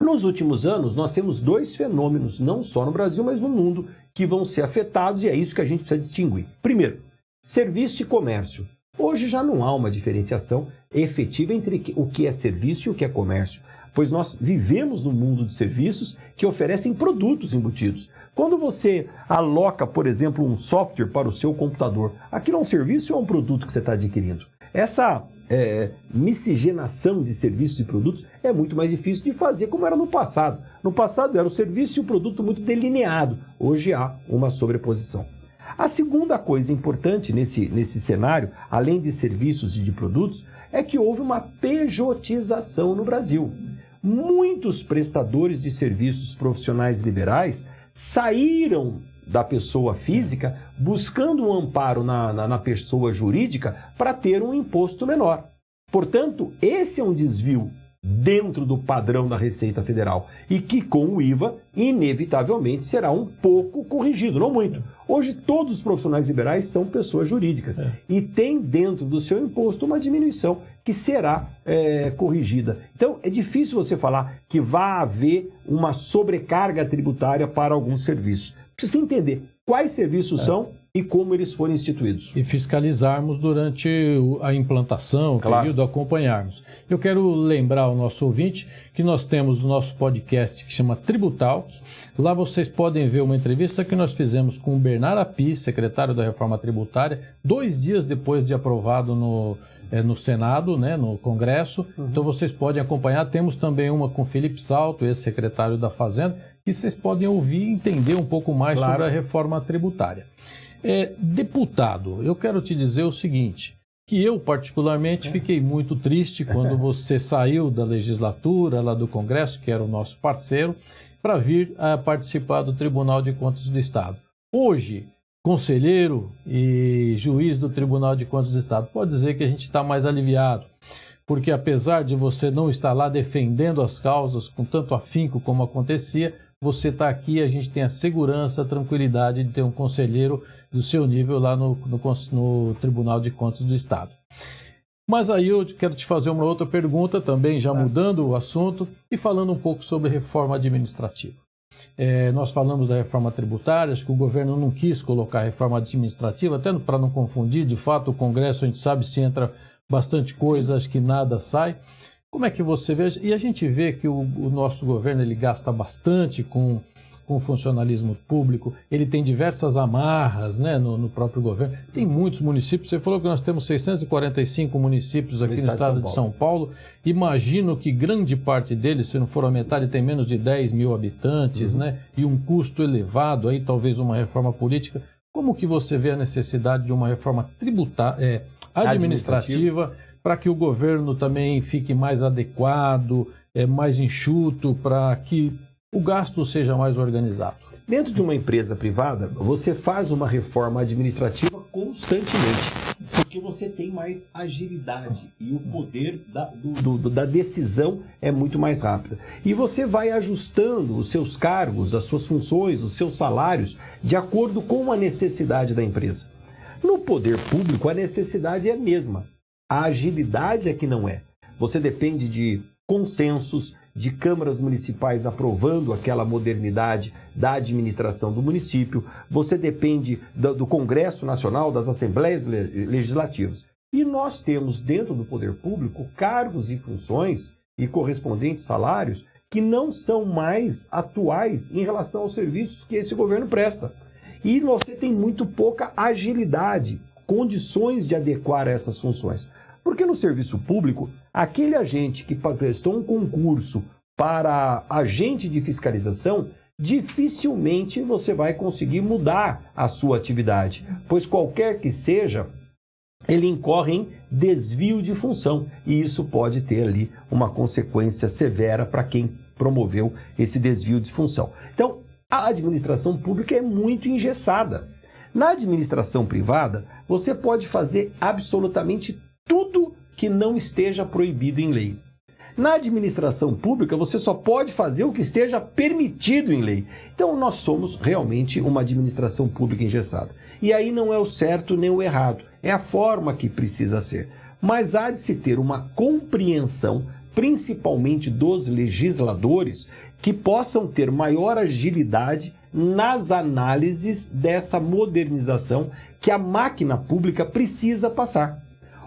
nos últimos anos, nós temos dois fenômenos, não só no Brasil, mas no mundo, que vão ser afetados e é isso que a gente precisa distinguir. Primeiro, serviço e comércio. Hoje já não há uma diferenciação efetiva entre o que é serviço e o que é comércio, pois nós vivemos num mundo de serviços que oferecem produtos embutidos. Quando você aloca, por exemplo, um software para o seu computador, aquilo é um serviço ou é um produto que você está adquirindo? Essa miscigenação de serviços e produtos é muito mais difícil de fazer como era no passado. No passado era o serviço e o produto muito delineado. Hoje há uma sobreposição. A segunda coisa importante nesse cenário, além de serviços e de produtos, é que houve uma pejotização no Brasil. Muitos prestadores de serviços profissionais liberais saíram da pessoa física buscando um amparo na pessoa jurídica para ter um imposto menor. Portanto, esse é um desvio dentro do padrão da Receita Federal e que com o IVA inevitavelmente será um pouco corrigido, não muito. Hoje todos os profissionais liberais são pessoas jurídicas e tem dentro do seu imposto uma diminuição que será corrigida. Então é difícil você falar que vai haver uma sobrecarga tributária para alguns serviços. Precisa entender quais serviços são e como eles foram instituídos. E fiscalizarmos durante a implantação, o período, acompanharmos. Eu quero lembrar ao nosso ouvinte que nós temos o nosso podcast que chama Tributalk. Lá vocês podem ver uma entrevista que nós fizemos com o Bernardo Api, secretário da Reforma Tributária, 2 dias depois de aprovado no Senado, né, no Congresso. Então vocês podem acompanhar. Temos também uma com Felipe Salto, ex-secretário da Fazenda, e vocês podem ouvir e entender um pouco mais sobre a reforma tributária. Deputado, eu quero te dizer o seguinte, que eu particularmente fiquei muito triste quando você saiu da legislatura, lá do Congresso, que era o nosso parceiro, para vir a participar do Tribunal de Contas do Estado. Hoje, conselheiro e juiz do Tribunal de Contas do Estado, pode dizer que a gente está mais aliviado, porque apesar de você não estar lá defendendo as causas com tanto afinco como acontecia, você está aqui e a gente tem a segurança, a tranquilidade de ter um conselheiro do seu nível lá no Tribunal de Contas do Estado. Mas aí eu quero te fazer uma outra pergunta também, já mudando o assunto e falando um pouco sobre reforma administrativa. Nós falamos da reforma tributária, acho que o governo não quis colocar reforma administrativa, até para não confundir, de fato o Congresso a gente sabe se entra bastante coisa, acho que nada sai. Como é que você vê? E a gente vê que o nosso governo ele gasta bastante com funcionalismo público, ele tem diversas amarras, né, no próprio governo. Tem muitos municípios, você falou que nós temos 645 municípios aqui no estado de São Paulo. Imagino que grande parte deles, se não for a metade, tem menos de 10 mil habitantes, né, e um custo elevado, aí talvez uma reforma política. Como que você vê a necessidade de uma reforma tributária, administrativa, para que o governo também fique mais adequado, mais enxuto, para que o gasto seja mais organizado? Dentro de uma empresa privada, você faz uma reforma administrativa constantemente, porque você tem mais agilidade e o poder da decisão é muito mais rápido. E você vai ajustando os seus cargos, as suas funções, os seus salários, de acordo com a necessidade da empresa. No poder público, a necessidade é a mesma. A agilidade é que não é. Você depende de consensos, de câmaras municipais aprovando aquela modernidade da administração do município. Você depende do Congresso Nacional, das Assembleias Legislativas. E nós temos dentro do poder público cargos e funções e correspondentes salários que não são mais atuais em relação aos serviços que esse governo presta. E você tem muito pouca agilidade, condições de adequar a essas funções. Porque no serviço público, aquele agente que prestou um concurso para agente de fiscalização, dificilmente você vai conseguir mudar a sua atividade, pois qualquer que seja, ele incorre em desvio de função e isso pode ter ali uma consequência severa para quem promoveu esse desvio de função. Então, a administração pública é muito engessada. Na administração privada, você pode fazer absolutamente tudo que não esteja proibido em lei. Na administração pública, você só pode fazer o que esteja permitido em lei. Então, nós somos realmente uma administração pública engessada. E aí não é o certo nem o errado, é a forma que precisa ser. Mas há de se ter uma compreensão, principalmente dos legisladores, que possam ter maior agilidade nas análises dessa modernização que a máquina pública precisa passar.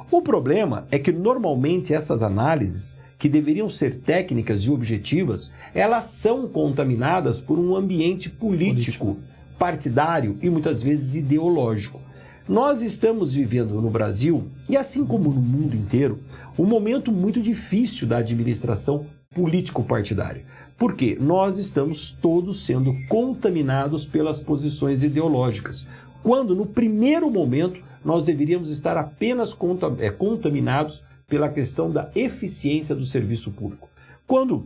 O problema é que, normalmente, essas análises, que deveriam ser técnicas e objetivas, elas são contaminadas por um ambiente político, partidário e muitas vezes ideológico. Nós estamos vivendo no Brasil, e assim como no mundo inteiro, um momento muito difícil da administração político-partidária. Porque nós estamos todos sendo contaminados pelas posições ideológicas, quando no primeiro momento nós deveríamos estar apenas contaminados pela questão da eficiência do serviço público. Quando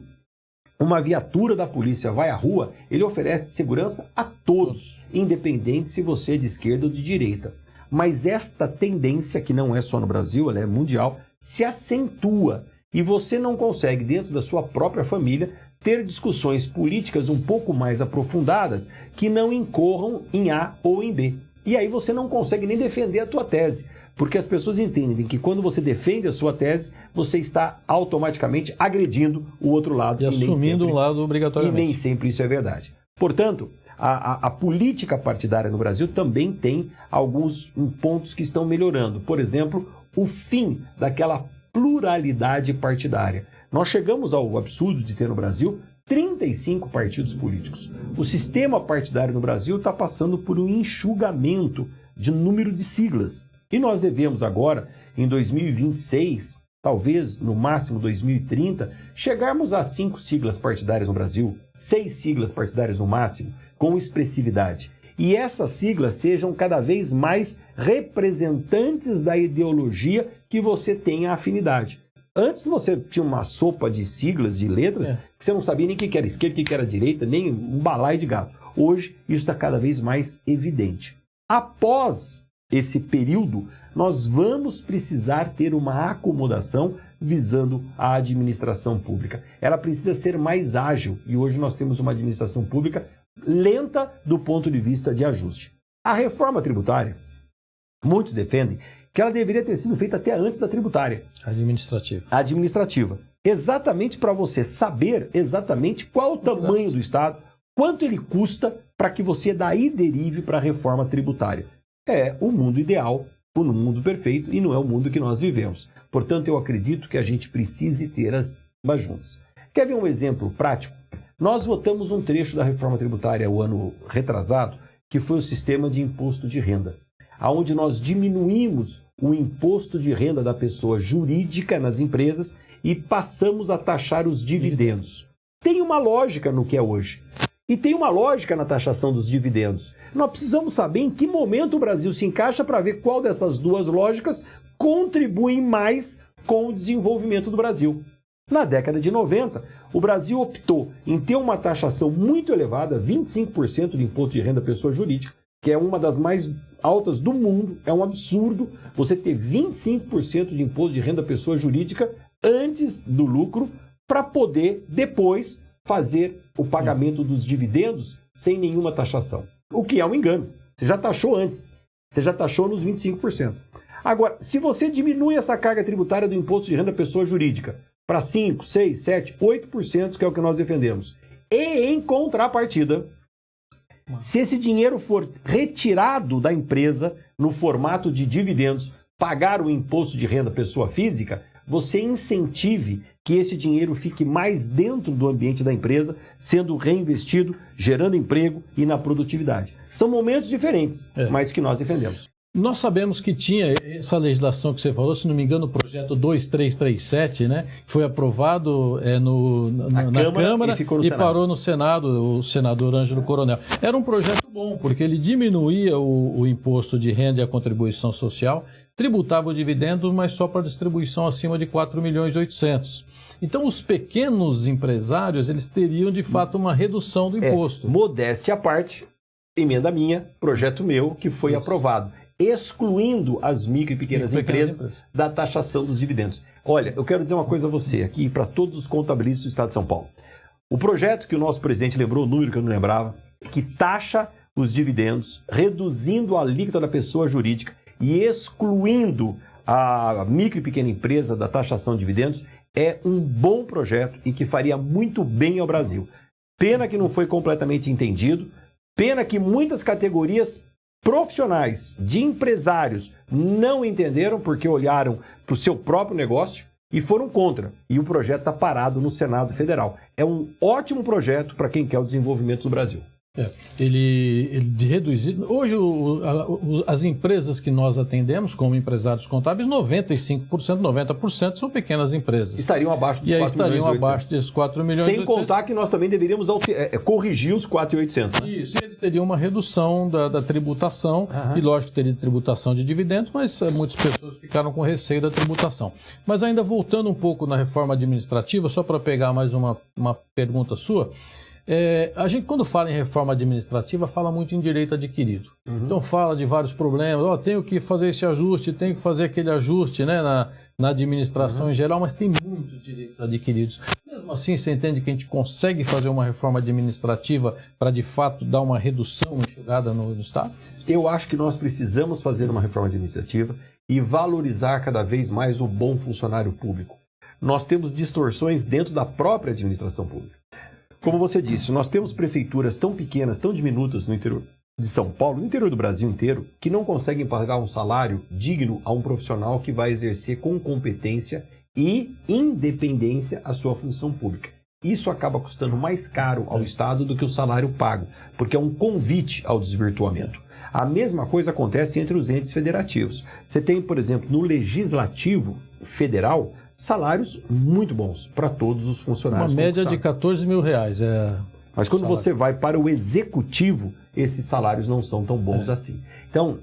uma viatura da polícia vai à rua, ele oferece segurança a todos, independente se você é de esquerda ou de direita. Mas esta tendência, que não é só no Brasil, ela é mundial, se acentua e você não consegue, dentro da sua própria família, ter discussões políticas um pouco mais aprofundadas que não incorram em A ou em B. E aí você não consegue nem defender a tua tese. Porque as pessoas entendem que quando você defende a sua tese, você está automaticamente agredindo o outro lado. E assumindo um lado obrigatoriamente. E nem sempre isso é verdade. Portanto, a política partidária no Brasil também tem alguns pontos que estão melhorando. Por exemplo, o fim daquela pluralidade partidária. Nós chegamos ao absurdo de ter no Brasil 35 partidos políticos. O sistema partidário no Brasil está passando por um enxugamento de número de siglas. E nós devemos agora, em 2026, talvez no máximo 2030, chegarmos a 5 siglas partidárias no Brasil, 6 siglas partidárias no máximo, com expressividade. E essas siglas sejam cada vez mais representantes da ideologia que você tenha afinidade. Antes você tinha uma sopa de siglas, de letras, que você não sabia nem o que era esquerda, o que era direita, nem um balaio de gato. Hoje, isso está cada vez mais evidente. Após esse período, nós vamos precisar ter uma acomodação visando a administração pública. Ela precisa ser mais ágil e hoje nós temos uma administração pública lenta do ponto de vista de ajuste. A reforma tributária, muitos defendem que ela deveria ter sido feita até antes da tributária. Administrativa. Exatamente para você saber exatamente qual o tamanho do Estado, quanto ele custa para que você daí derive para a reforma tributária. É o mundo ideal, o mundo perfeito, e não é o mundo que nós vivemos. Portanto, eu acredito que a gente precise ter as ambas juntas. Quer ver um exemplo prático? Nós votamos um trecho da reforma tributária o ano retrasado, que foi o sistema de imposto de renda, onde nós diminuímos o imposto de renda da pessoa jurídica nas empresas e passamos a taxar os dividendos. Tem uma lógica no que é hoje. E tem uma lógica na taxação dos dividendos. Nós precisamos saber em que momento o Brasil se encaixa para ver qual dessas duas lógicas contribui mais com o desenvolvimento do Brasil. Na década de 90, o Brasil optou em ter uma taxação muito elevada, 25% de imposto de renda pessoa jurídica, que é uma das mais altas do mundo. É um absurdo você ter 25% de imposto de renda pessoa jurídica antes do lucro para poder depois fazer o pagamento dos dividendos sem nenhuma taxação. O que é um engano. Você já taxou antes. Você já taxou nos 25%. Agora, se você diminui essa carga tributária do imposto de renda pessoa jurídica para 5%, 6%, 7%, 8%, que é o que nós defendemos, e em contrapartida, se esse dinheiro for retirado da empresa no formato de dividendos, pagar o imposto de renda pessoa física, você incentive que esse dinheiro fique mais dentro do ambiente da empresa, sendo reinvestido, gerando emprego e na produtividade. São momentos diferentes, mas que nós defendemos. Nós sabemos que tinha essa legislação que você falou, se não me engano, o projeto 2337, né? Foi aprovado na Câmara e parou no Senado, o senador Ângelo Coronel. Era um projeto bom, porque ele diminuía o imposto de renda e a contribuição social, tributava o dividendo, mas só para distribuição acima de 4.800.000. Então, os pequenos empresários, eles teriam, de fato, uma redução do imposto. Modéstia à parte, emenda minha, projeto meu, que foi aprovado, excluindo as micro e pequenas empresas da taxação dos dividendos. Olha, eu quero dizer uma coisa a você aqui, para todos os contabilistas do Estado de São Paulo. O projeto que o nosso presidente lembrou, o número que eu não lembrava, que taxa os dividendos, reduzindo a alíquota da pessoa jurídica e excluindo a micro e pequena empresa da taxação de dividendos, é um bom projeto e que faria muito bem ao Brasil. Pena que não foi completamente entendido, pena que muitas categorias profissionais, de empresários, não entenderam porque olharam para o seu próprio negócio e foram contra. E o projeto está parado no Senado Federal. É um ótimo projeto para quem quer o desenvolvimento do Brasil. Ele de reduzir. Hoje, as empresas que nós atendemos, como empresários contábeis, 95%, 90% são pequenas empresas. Estariam abaixo dos 4 milhões. Estariam abaixo desses 4 milhões. Sem contar que nós também deveríamos corrigir os 4.800. Né? Isso, eles teriam uma redução da tributação, e lógico que teria tributação de dividendos, mas muitas pessoas ficaram com receio da tributação. Mas ainda voltando um pouco na reforma administrativa, só para pegar mais uma pergunta sua. A gente, quando fala em reforma administrativa, fala muito em direito adquirido. Então, fala de vários problemas. Tenho que fazer esse ajuste, tenho que fazer aquele ajuste, né, na administração em geral, mas tem muitos direitos adquiridos. Mesmo assim, você entende que a gente consegue fazer uma reforma administrativa para, de fato, dar uma redução, uma enxugada no Estado? Eu acho que nós precisamos fazer uma reforma administrativa e valorizar cada vez mais o bom funcionário público. Nós temos distorções dentro da própria administração pública. Como você disse, nós temos prefeituras tão pequenas, tão diminutas no interior de São Paulo, no interior do Brasil inteiro, que não conseguem pagar um salário digno a um profissional que vai exercer com competência e independência a sua função pública. Isso acaba custando mais caro ao Estado do que o salário pago, porque é um convite ao desvirtuamento. A mesma coisa acontece entre os entes federativos. Você tem, por exemplo, no Legislativo Federal, salários muito bons para todos os funcionários. Uma média de R$14 mil. Mas quando você vai para o Executivo, esses salários não são tão bons assim. Então,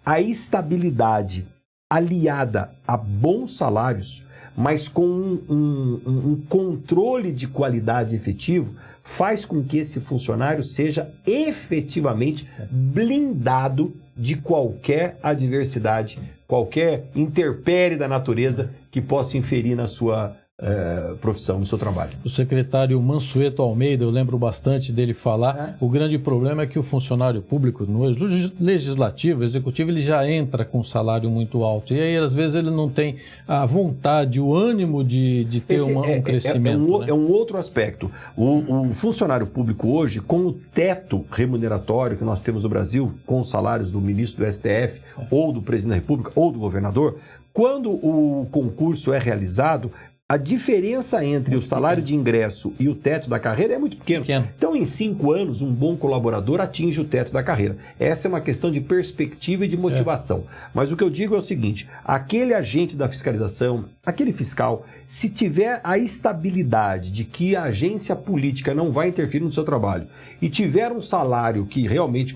a estabilidade aliada a bons salários, mas com um controle de qualidade efetivo, faz com que esse funcionário seja efetivamente blindado de qualquer adversidade, qualquer intempérie da natureza que possa inferir na sua profissão, no seu trabalho. O secretário Mansueto Almeida, eu lembro bastante dele falar, o grande problema é que o funcionário público, no legislativo, executivo, ele já entra com um salário muito alto. E aí, às vezes, ele não tem a vontade, o ânimo de ter um crescimento. É um outro aspecto. O funcionário público hoje, com o teto remuneratório que nós temos no Brasil, com os salários do ministro do STF, ou do presidente da República, ou do governador, quando o concurso é realizado, a diferença entre o salário de ingresso e o teto da carreira é muito pequeno. Então, em 5 anos, um bom colaborador atinge o teto da carreira. Essa é uma questão de perspectiva e de motivação. Mas o que eu digo é o seguinte, aquele agente da fiscalização, aquele fiscal, se tiver a estabilidade de que a agência política não vai interferir no seu trabalho e tiver um salário que realmente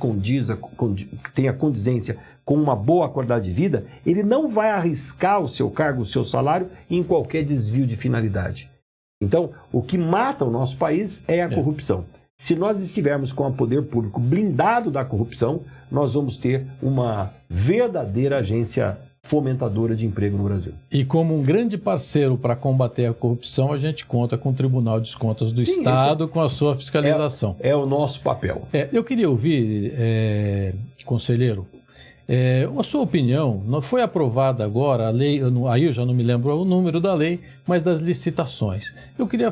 tenha condizência com uma boa qualidade de vida, ele não vai arriscar o seu cargo, o seu salário em qualquer desvio de finalidade. Então, o que mata o nosso país é a corrupção. Se nós estivermos com o poder público blindado da corrupção, nós vamos ter uma verdadeira agência fomentadora de emprego no Brasil. E como um grande parceiro para combater a corrupção, a gente conta com o Tribunal de Contas do Estado, com a sua fiscalização. É o nosso papel. Eu queria ouvir, conselheiro, A sua opinião, não foi aprovada agora a lei, aí eu já não me lembro o número da lei, mas das licitações. Eu queria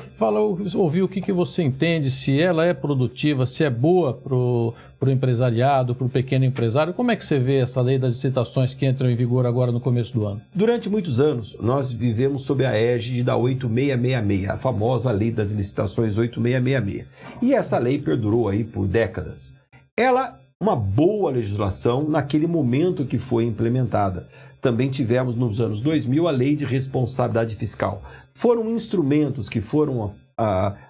ouvir o que você entende, se ela é produtiva, se é boa para o empresariado, para o pequeno empresário. Como é que você vê essa lei das licitações que entra em vigor agora no começo do ano? Durante muitos anos, nós vivemos sob a égide da 8666, a famosa lei das licitações 8666. E essa lei perdurou aí por décadas. Uma boa legislação naquele momento que foi implementada. Também tivemos nos anos 2000 a Lei de Responsabilidade Fiscal. Foram instrumentos que foram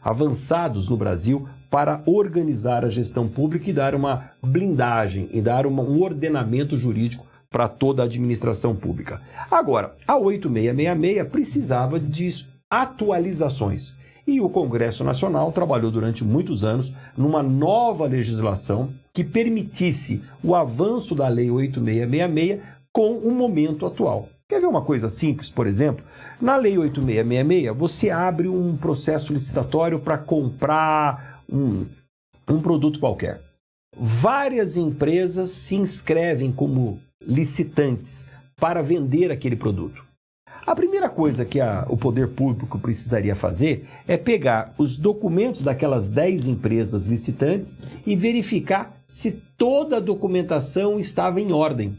avançados no Brasil para organizar a gestão pública e dar uma blindagem e dar um ordenamento jurídico para toda a administração pública. Agora, a 8666 precisava de atualizações. E o Congresso Nacional trabalhou durante muitos anos numa nova legislação que permitisse o avanço da Lei 8666 com o momento atual. Quer ver uma coisa simples, por exemplo? Na Lei 8666, você abre um processo licitatório para comprar um produto qualquer. Várias empresas se inscrevem como licitantes para vender aquele produto. A primeira coisa que o poder público precisaria fazer é pegar os documentos daquelas 10 empresas licitantes e verificar se toda a documentação estava em ordem.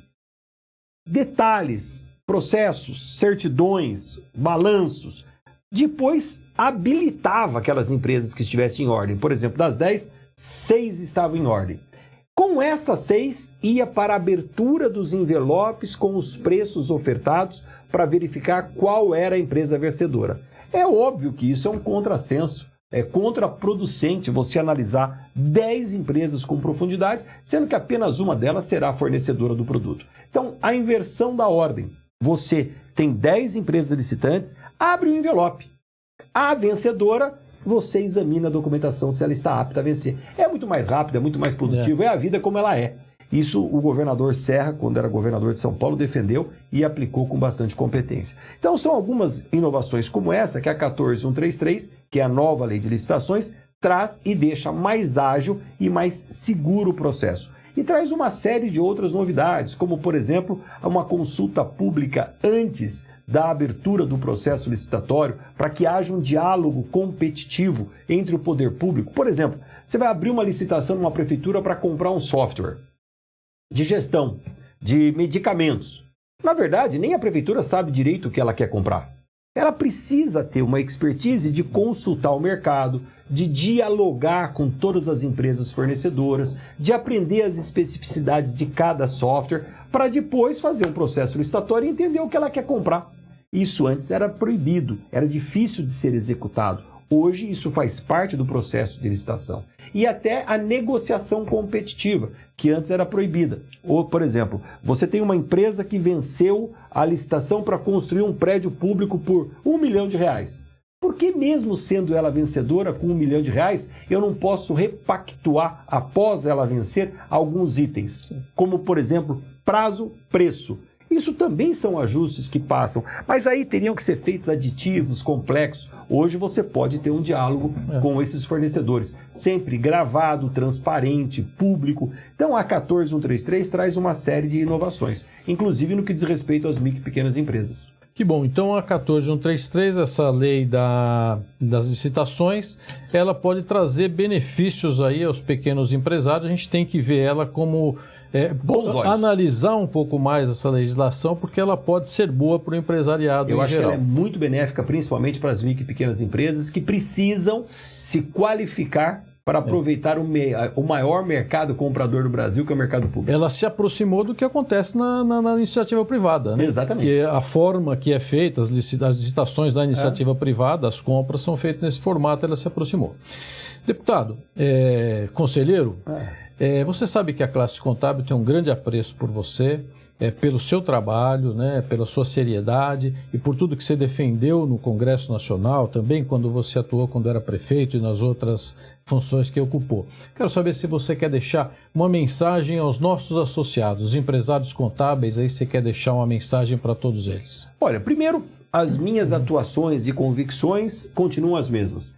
Detalhes, processos, certidões, balanços. Depois habilitava aquelas empresas que estivessem em ordem. Por exemplo, das 10, 6 estavam em ordem. Com essas 6, ia para a abertura dos envelopes com os preços ofertados para verificar qual era a empresa vencedora. É óbvio que isso é um contrassenso, é contraproducente você analisar 10 empresas com profundidade, sendo que apenas uma delas será a fornecedora do produto. Então, a inversão da ordem. Você tem 10 empresas licitantes, abre o envelope. A vencedora, você examina a documentação se ela está apta a vencer. É muito mais rápido, é muito mais produtivo, é a vida como ela é. Isso o governador Serra, quando era governador de São Paulo, defendeu e aplicou com bastante competência. Então são algumas inovações como essa que a 14133, que é a nova lei de licitações, traz e deixa mais ágil e mais seguro o processo. E traz uma série de outras novidades, como por exemplo, uma consulta pública antes da abertura do processo licitatório, para que haja um diálogo competitivo entre o poder público. Por exemplo, você vai abrir uma licitação numa prefeitura para comprar um software de gestão de medicamentos. Na verdade, nem a prefeitura sabe direito o que ela quer comprar. Ela precisa ter uma expertise de consultar o mercado, de dialogar com todas as empresas fornecedoras, de aprender as especificidades de cada software, para depois fazer um processo licitatório e entender o que ela quer comprar. Isso antes era proibido, era difícil de ser executado. Hoje isso faz parte do processo de licitação. E até a negociação competitiva, que antes era proibida. Ou, por exemplo, você tem uma empresa que venceu a licitação para construir um prédio público por R$1 milhão. Por que mesmo sendo ela vencedora com R$1 milhão, eu não posso repactuar após ela vencer alguns itens? Como, por exemplo, prazo, preço. Isso também são ajustes que passam, mas aí teriam que ser feitos aditivos, complexos. Hoje você pode ter um diálogo com esses fornecedores, sempre gravado, transparente, público. Então a 14133 traz uma série de inovações, inclusive no que diz respeito às micro e pequenas empresas. Que bom, então a 14133, essa lei das licitações, ela pode trazer benefícios aí aos pequenos empresários. A gente tem que ver ela como analisar um pouco mais essa legislação, porque ela pode ser boa para o empresariado em geral. Eu acho que ela é muito benéfica, principalmente para as micro e pequenas empresas que precisam se qualificar para aproveitar o maior mercado comprador do Brasil, que é o mercado público. Ela se aproximou do que acontece na iniciativa privada, né? Exatamente. Que a forma que é feita, as licitações da iniciativa privada, as compras são feitas nesse formato, ela se aproximou. Deputado, conselheiro, você sabe que a classe contábil tem um grande apreço por você, pelo seu trabalho, né, pela sua seriedade e por tudo que você defendeu no Congresso Nacional, também quando você atuou quando era prefeito e nas outras funções que ocupou. Quero saber se você quer deixar uma mensagem aos nossos associados, os empresários contábeis, aí você quer deixar uma mensagem para todos eles. Olha, primeiro, as minhas atuações e convicções continuam as mesmas.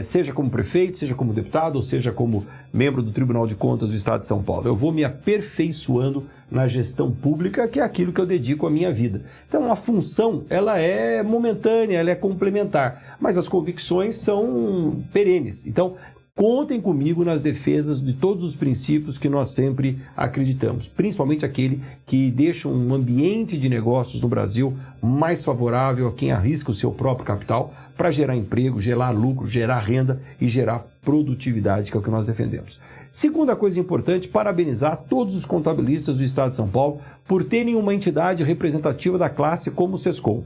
seja como prefeito, seja como deputado, ou seja como membro do Tribunal de Contas do Estado de São Paulo. Eu vou me aperfeiçoando na gestão pública, que é aquilo que eu dedico à minha vida. Então, a função, ela é momentânea, ela é complementar, mas as convicções são perenes. Então, contem comigo nas defesas de todos os princípios que nós sempre acreditamos, principalmente aquele que deixa um ambiente de negócios no Brasil mais favorável a quem arrisca o seu próprio capital para gerar emprego, gerar lucro, gerar renda e gerar produtividade, que é o que nós defendemos. Segunda coisa importante, parabenizar todos os contabilistas do Estado de São Paulo por terem uma entidade representativa da classe como o Sescom.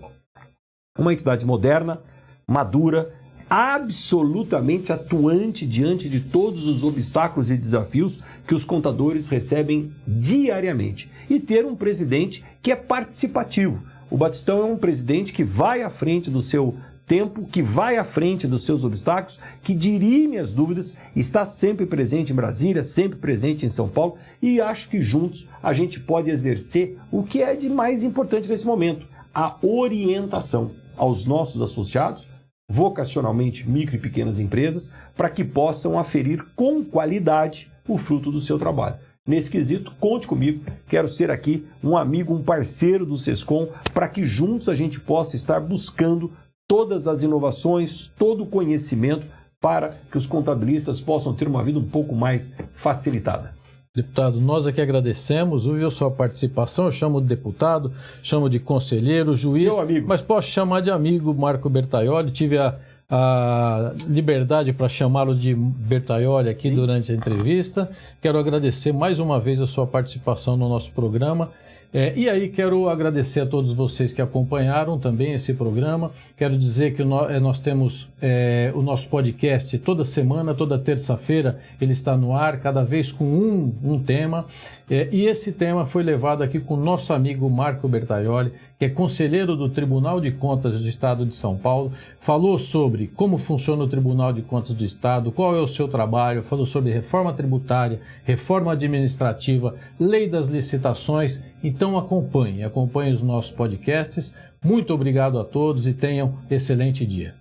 Uma entidade moderna, madura, absolutamente atuante diante de todos os obstáculos e desafios que os contadores recebem diariamente. E ter um presidente que é participativo. O Batistão é um presidente que vai à frente do seu tempo, que vai à frente dos seus obstáculos, que dirime as dúvidas, está sempre presente em Brasília, sempre presente em São Paulo, e acho que juntos a gente pode exercer o que é de mais importante nesse momento, a orientação aos nossos associados, vocacionalmente micro e pequenas empresas, para que possam aferir com qualidade o fruto do seu trabalho. Nesse quesito, conte comigo, quero ser aqui um amigo, um parceiro do Sescom, para que juntos a gente possa estar buscando todas as inovações, todo o conhecimento para que os contabilistas possam ter uma vida um pouco mais facilitada. Deputado, nós aqui agradecemos, viu, sua participação. Eu chamo de deputado, chamo de conselheiro, juiz, seu amigo, mas posso chamar de amigo Marco Bertaioli. Tive a liberdade para chamá-lo de Bertaioli aqui. Sim. Durante a entrevista. Quero agradecer mais uma vez a sua participação no nosso programa. E aí quero agradecer a todos vocês que acompanharam também esse programa. Quero dizer que nós temos o nosso podcast toda semana, toda terça-feira ele está no ar, cada vez com um tema. E esse tema foi levado aqui com o nosso amigo Marco Bertaioli, que é conselheiro do Tribunal de Contas do Estado de São Paulo. Falou sobre como funciona o Tribunal de Contas do Estado, qual é o seu trabalho, falou sobre reforma tributária, reforma administrativa, lei das licitações. Então acompanhe os nossos podcasts. Muito obrigado a todos e tenham um excelente dia.